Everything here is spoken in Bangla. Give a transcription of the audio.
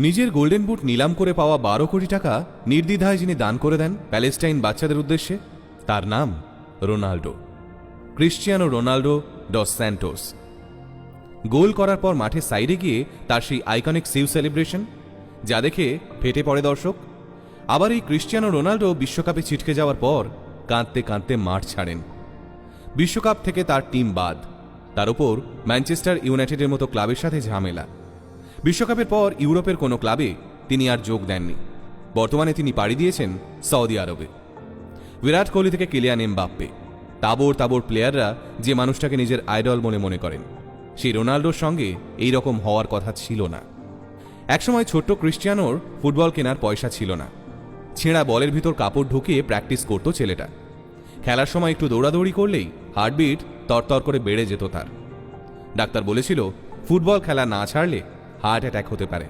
নিজের গোল্ডেন বুট নিলাম করে পাওয়া 12 কোটি টাকা নির্দ্বিধায় যিনি দান করে দেন প্যালেস্টাইন বাচ্চাদের উদ্দেশ্যে, তার নাম Ronaldo, Cristiano Ronaldo dos Santos. Goal করার পর মাঠে সাইডে গিয়ে তার সেই আইকনিক সিউ সেলিব্রেশন, যা দেখে ফেটে পড়ে দর্শক। আবার এই ক্রিশ্চিয়ানো রোনাল্ডো বিশ্বকাপে ছিটকে যাওয়ার পর কাঁদতে কাঁদতে মাঠ ছাড়েন। বিশ্বকাপ থেকে তার টিম বাদ, তার উপর ম্যানচেস্টার ইউনাইটেডের মতো ক্লাবের সাথে ঝামেলা। বিশ্বকাপের পর ইউরোপের কোনো ক্লাবে তিনি আর যোগ দেননি। বর্তমানে তিনি পাড়ি দিয়েছেন সৌদি আরবে। বিরাট কোহলি থেকে কিলিয়ান এমবাপ্পে, তাবড় তাবড় প্লেয়াররা যে মানুষটাকে নিজের আইডল মনে করেন, সেই রোনাল্ডোর সঙ্গে এই রকম হওয়ার কথা ছিল না। একসময় ছোট্ট ক্রিশ্চিয়ানোর ফুটবল কেনার পয়সা ছিল না। ছেঁড়া বলের ভিতর কাপড় ঢুকিয়ে প্র্যাকটিস করত ছেলেটা। খেলার সময় একটু দৌড়াদৌড়ি করলেই হার্টবিট তরতর করে বেড়ে যেত তার। ডাক্তার বলেছিল ফুটবল খেলা না ছাড়লে হার্ট অ্যাটাক হতে পারে।